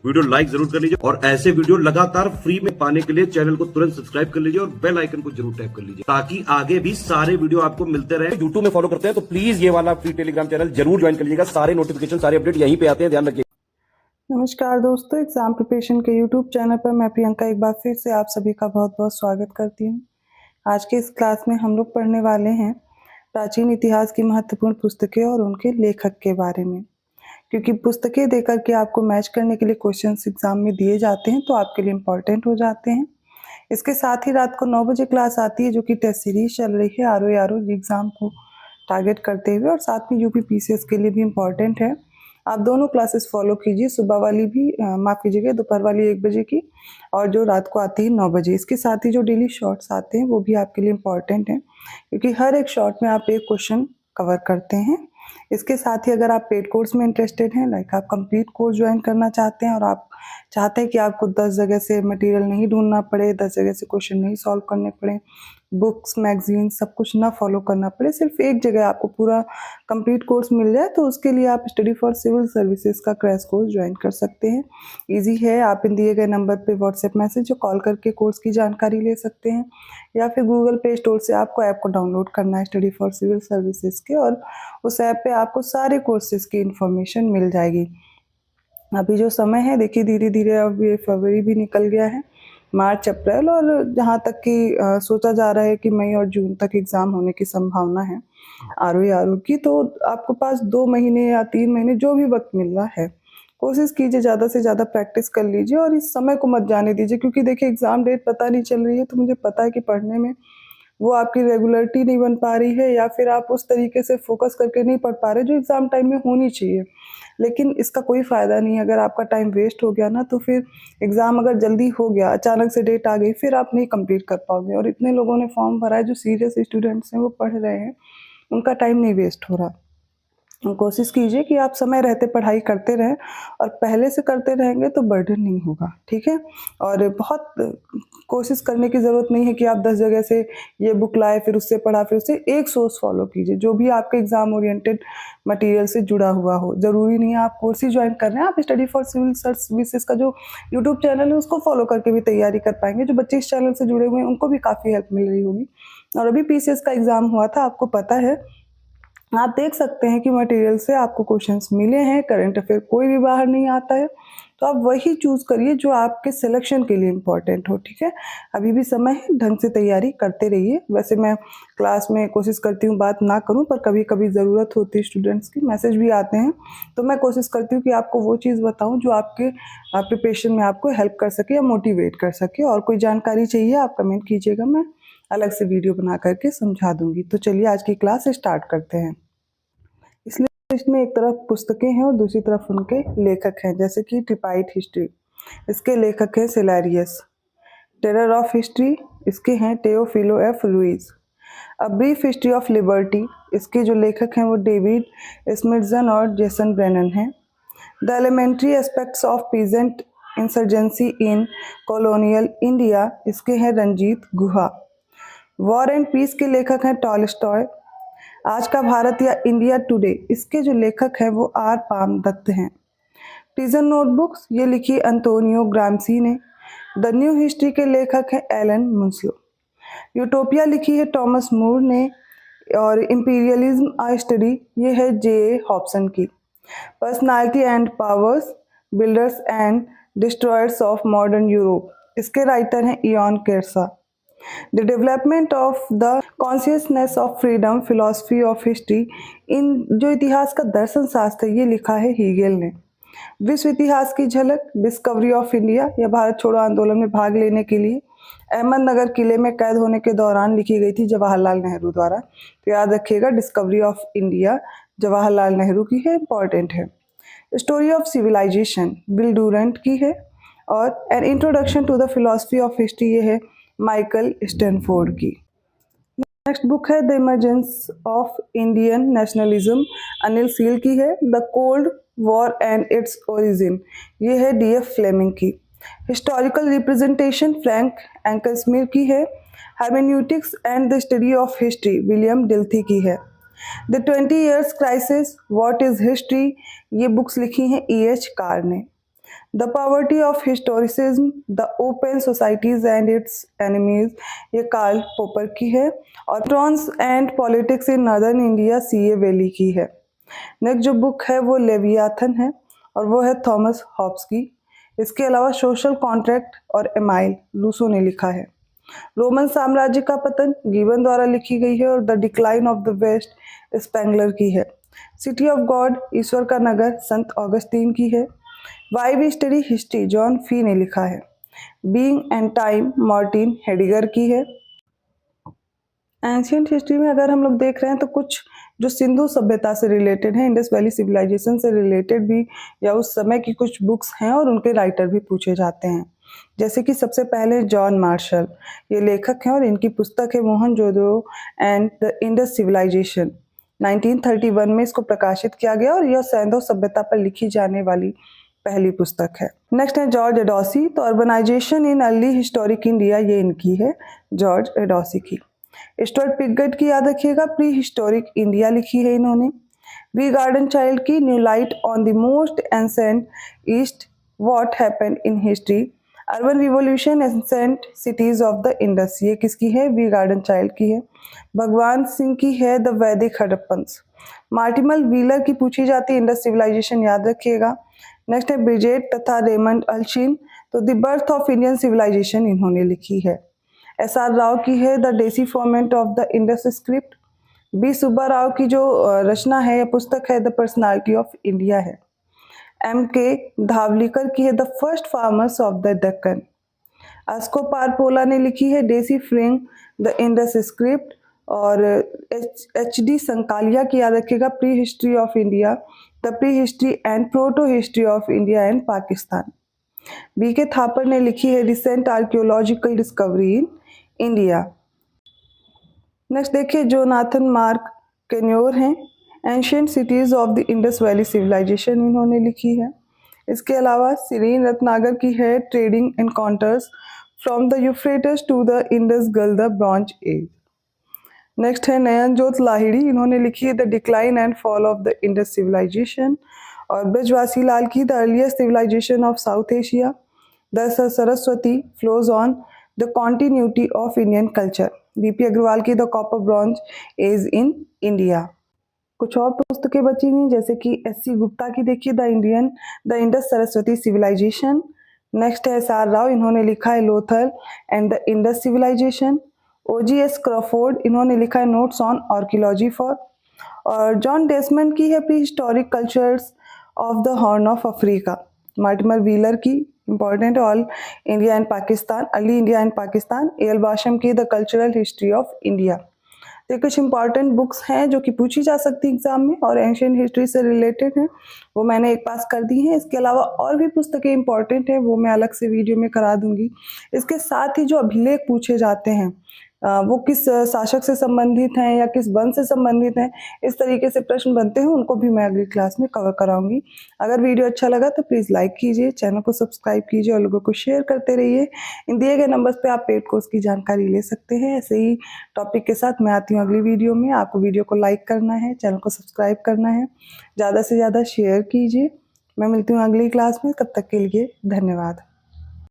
Video like जरूर कर लीजिए और ऐसे वीडियो लगातार फ्री में पाने के लिए चैनल को तुरंत सब्सक्राइब कर लीजिए और बेल आइकन को जरूर टैप कर लीजिए ताकि आगे भी सारे वीडियो आपको मिलते रहे। यूट्यूब में फॉलो करते हैं तो प्लीज ये वाला फ्री टेलीग्राम चैनल जरूर ज्वाइन कर लीजिएगा। सारे नोटिफिकेशन सारे अपडेट यहीं पे आते हैं, ध्यान रखिए। नमस्कार दोस्तों, एग्जाम प्रिपरेशन के यूट्यूब चैनल पर मैं प्रियंका एक बार फिर से आप सभी का बहुत बहुत स्वागत करती हूँ। आज के इस क्लास में हम लोग पढ़ने वाले हैं प्राचीन इतिहास की महत्वपूर्ण पुस्तकें और उनके लेखक के बारे में, क्योंकि पुस्तकें देकर के आपको मैच करने के लिए क्वेश्चंस एग्जाम में दिए जाते हैं तो आपके लिए इम्पोर्टेंट हो जाते हैं। इसके साथ ही रात को 9 बजे क्लास आती है जो कि टेस्ट सीरीज चल रही है आरओ एग्जाम को टारगेट करते हुए, और साथ में यूपी पीसीएस के लिए भी इम्पॉर्टेंट है। आप दोनों क्लासेस फॉलो कीजिए, सुबह वाली भी माफ़ कीजिएगा दोपहर वाली 1 बजे की, और जो रात को आती है 9 बजे। इसके साथ ही जो डेली शॉर्ट्स आते हैं वो भी आपके लिए इम्पॉर्टेंट हैं, क्योंकि हर एक शॉर्ट में आप एक क्वेश्चन कवर करते हैं। इसके साथ ही अगर आप पेड कोर्स में इंटरेस्टेड हैं, लाइक आप कंप्लीट कोर्स ज्वाइन करना चाहते हैं और आप चाहते हैं कि आपको 10 जगह से मटेरियल नहीं ढूंढना पड़े, 10 जगह से क्वेश्चन नहीं सॉल्व करने पड़े, बुक्स मैगजीन सब कुछ ना फॉलो करना पड़े, सिर्फ एक जगह आपको पूरा कंप्लीट कोर्स मिल जाए, तो उसके लिए आप स्टडी फॉर सिविल सर्विसेज का क्रैश कोर्स ज्वाइन कर सकते हैं। इजी है, आप इन दिए गए नंबर पे व्हाट्सएप मैसेज या कॉल करके कोर्स की जानकारी ले सकते हैं, या फिर गूगल प्ले स्टोर से आपको ऐप को डाउनलोड करना है स्टडी फॉर सिविल सर्विसेज के, और उस ऐप पे आपको सारे कोर्सेज की इंफॉर्मेशन मिल जाएगी। अभी जो समय है देखिए, धीरे धीरे अब ये फरवरी भी निकल गया है, मार्च अप्रैल, और जहाँ तक कि सोचा जा रहा है कि मई और जून तक एग्ज़ाम होने की संभावना है आरओ की, तो आपके पास 2 महीने या 3 महीने जो भी वक्त मिल रहा है, कोशिश कीजिए ज़्यादा से ज़्यादा प्रैक्टिस कर लीजिए और इस समय को मत जाने दीजिए, क्योंकि देखिए एग्ज़ाम डेट पता नहीं चल रही है, तो मुझे पता है कि पढ़ने में वो आपकी रेगुलरिटी नहीं बन पा रही है, या फिर आप उस तरीके से फोकस करके नहीं पढ़ पा रहे जो एग्ज़ाम टाइम में होनी चाहिए। लेकिन इसका कोई फ़ायदा नहीं है, अगर आपका टाइम वेस्ट हो गया ना, तो फिर एग्ज़ाम अगर जल्दी हो गया, अचानक से डेट आ गई, फिर आप नहीं कंप्लीट कर पाओगे। और इतने लोगों ने फॉर्म भरा है जो सीरियस स्टूडेंट्स हैं, वो पढ़ रहे हैं, उनका टाइम नहीं वेस्ट हो रहा। कोशिश कीजिए कि आप समय रहते पढ़ाई करते रहें, और पहले से करते रहेंगे तो बर्डन नहीं होगा, ठीक है। और बहुत कोशिश करने की ज़रूरत नहीं है कि आप 10 जगह से ये बुक लाए, फिर उससे पढ़ा, फिर उससे एक सोर्स फॉलो कीजिए जो भी आपके एग्जाम ओरिएंटेड मटेरियल से जुड़ा हुआ हो। ज़रूरी नहीं है आप कोर्स ही ज्वाइन कर रहे हैं, आप स्टडी फॉर सिविल सर्विसेज का जो यूट्यूब चैनल है उसको फॉलो करके भी तैयारी कर पाएंगे। जो बच्चे इस चैनल से जुड़े हुए हैं उनको भी काफ़ी हेल्प मिल रही होगी। और अभी पीसीएस का एग्ज़ाम हुआ था, आपको पता है, आप देख सकते हैं कि मटेरियल से आपको क्वेश्चंस मिले हैं, करंट अफेयर कोई भी बाहर नहीं आता है, तो आप वही चूज़ करिए जो आपके सिलेक्शन के लिए इम्पोर्टेंट हो, ठीक है। अभी भी समय है, ढंग से तैयारी करते रहिए। वैसे मैं क्लास में कोशिश करती हूँ बात ना करूँ, पर कभी कभी ज़रूरत होती है, स्टूडेंट्स की मैसेज भी आते हैं, तो मैं कोशिश करती हूँ कि आपको वो चीज़ बताऊँ जो आपके प्रिपरेशन में आपको हेल्प कर सके या मोटिवेट कर सके। और कोई जानकारी चाहिए आप कमेंट कीजिएगा, मैं अलग से वीडियो बना करके समझा दूँगी। तो चलिए आज की क्लास स्टार्ट करते हैं। इसमें एक तरफ पुस्तकें हैं और दूसरी तरफ उनके लेखक हैं, जैसे कि ट्रिपाइट हिस्ट्री, इसके लेखक हैं सिलेरियस। टेरर ऑफ हिस्ट्री, इसके हैं Teofilo F Luis. A brief history of liberty, इसके जो लेखक हैं वो डेविड स्मिथसन और जेसन ब्रेनन हैं। The elementary aspects of peasant insurgency in colonial India, इसके हैं Ranajit Guha. War and peace के लेखक हैं टॉलस्टॉय। आज का भारत या इंडिया टुडे, इसके जो लेखक हैं वो आर पाम दत्त हैं। प्रिजन नोटबुक्स, ये लिखी अंतोनियो ग्राम्सी ने। द न्यू हिस्ट्री के लेखक हैं एलन मुंसलो। यूटोपिया लिखी है टॉमस मूर ने, और इंपीरियलिज्म आ स्टडी, ये है जे हॉब्सन की। Personality and powers, builders and destroyers of modern Europe, इसके राइटर हैं Ian Kershaw. The development of the consciousness of freedom, philosophy of history, इन जो इतिहास का दर्शन शास्त्र है ये लिखा है हीगेल ने। विश्व इतिहास की झलक, डिस्कवरी ऑफ इंडिया, यह भारत छोड़ो आंदोलन में भाग लेने के लिए अहमदनगर किले में कैद होने के दौरान लिखी गई थी जवाहरलाल नेहरू द्वारा। तो याद रखिएगा, discovery of India Jawaharlal Nehru की है, इंपॉर्टेंट है। Story of civilization Will Durant की है, और an introduction to the philosophy of history, ये है माइकल स्टैनफोर्ड की। नेक्स्ट बुक है the emergence of Indian nationalism, Anil Seal की है। The cold war and its origin, ये है डीएफ फ्लेमिंग की। हिस्टोरिकल रिप्रेजेंटेशन, फ्रैंक एंकरस्मिर की है। Hermeneutics and the study of history, William डिल्थी की है। The 20 years crisis, what is history, ये बुक्स लिखी हैं EH कार ने। The poverty of historicism, the open societies and its enemies, ये कार्ल पोपर की है। और trance and politics in northern India, C.A. Bayly की है। नेक्स्ट जो बुक है वो लेवियाथन है और वो है थॉमस हॉब्स की। इसके अलावा सोशल कॉन्ट्रैक्ट और एमाइल रूसो ने लिखा है। रोमन साम्राज्य का पतन गिबन द्वारा लिखी गई है और the decline of the west Spengler की है। सिटी ऑफ गॉड, ईश्वर का नगर, संत ऑगस्टीन की है। Why we study history, John Fee ने लिखा है। Being and time, Martin Heidegger की है। एंशियंट हिस्ट्री में अगर हम लोग देख रहे हैं तो कुछ जो सिंधु सभ्यता से रिलेटेड है, इंडस वैली सिविलाइजेशन से रिलेटेड भी या उस समय की कुछ बुक्स हैं और उनके राइटर भी पूछे जाते हैं। जैसे कि सबसे पहले जॉन मार्शल, ये लेखक हैं और इनकी पुस्तक है Mohenjodaro and the Indus civilisation. 1931 में इसको प्रकाशित किया गया और यह सिंधु सभ्यता पर लिखी जाने वाली पहली पुस्तक है। नेक्स्ट है जॉर्ज एडोसी, तो urbanisation in early historic India, ये इनकी है, जॉर्ज एडोसी की। स्टुअर्ट पिगट की याद रखिएगा, प्री हिस्टोरिक इंडिया लिखी है इन्होंने। वी गार्डन चाइल्ड की new light on the most ancient east, what happened in history, urban revolution, ancient cities of the Indus, ये किसकी है, वी गार्डन चाइल्ड की है। भगवान सिंह की है द वैदिक हड़प्पन्स। मार्टिमल व्हीलर की पूछी जाती है इंडस सिविलाइजेशन, याद रखिएगा। नेक्स्ट है ब्रिजेट तथा रेमंड अल्शिन, तो the birth of Indian civilization इन्होंने लिखी है। S.R. राव की है the decipherment of the Indus script. B Subba Rao की जो रचना है या पुस्तक है द पर्सनालिटी ऑफ इंडिया है। M.K. धावलिकर की है the first farmers of the Deccan. Asko Parpola ने लिखी है डेसीफ्रिंग द इंडस स्क्रिप्ट। और H.D. संकालिया की याद रखिएगा, prehistory of India, the prehistory and protohistory of India and Pakistan. B.K. Thapar ने लिखी है recent archaeological discovery in India. Next देखिए जोनाथन मार्क कैन्योर हैं, ancient cities of the Indus valley civilisation इन्होंने लिखी है। इसके अलावा सिरीन रत्नागर की है trading encounters from the Euphrates to the Indus गल द ब्रॉन्ज एज। नेक्स्ट है नयनजोत लाहिड़ी, इन्होंने लिखी है the decline and fall of the Indus civilization. और ब्रजवासी लाल की the earliest civilization of South Asia. The Saraswati flows on the continuity of Indian culture. B.P. Agrawal की the copper bronze age in India. कुछ और पुस्तकें बची हुई जैसे कि S.C. गुप्ता की देखिए the Indus Saraswati civilization. Next है S.R. राव, इन्होंने लिखा है Lothal and the Indus civilization. O.G.S. Crawford, इन्होंने लिखा है नोट्स ऑन आर्कियोलॉजी फॉर। और जॉन डेसमंड की है prehistoric cultures of the Horn of Africa. Mortimer Wheeler की important all India and Pakistan, early India and Pakistan. A.L. Basham की the cultural history of India. तो कुछ इंपॉर्टेंट बुक्स हैं जो कि पूछी जा सकती एग्जाम में और एंशिएंट हिस्ट्री से रिलेटेड हैं, वो मैंने एक पास कर दी हैं। इसके अलावा और भी पुस्तकें इंपॉर्टेंट हैं, वो मैं अलग से वीडियो में करा दूंगी। इसके साथ ही जो अभिलेख पूछे जाते हैं वो किस शासक से संबंधित हैं या किस वंश से संबंधित हैं, इस तरीके से प्रश्न बनते हैं, उनको भी मैं अगली क्लास में कवर कराऊंगी। अगर वीडियो अच्छा लगा तो प्लीज़ लाइक कीजिए, चैनल को सब्सक्राइब कीजिए और लोगों को शेयर करते रहिए। इन दिए गए नंबर्स पे आप पेड कोर्स की जानकारी ले सकते हैं। ऐसे ही टॉपिक के साथ मैं आती हूँ अगली वीडियो में। आपको वीडियो को लाइक करना है, चैनल को सब्सक्राइब करना है, ज़्यादा से ज़्यादा शेयर कीजिए। मैं मिलती हूँ अगली क्लास में, तब तक के लिए धन्यवाद।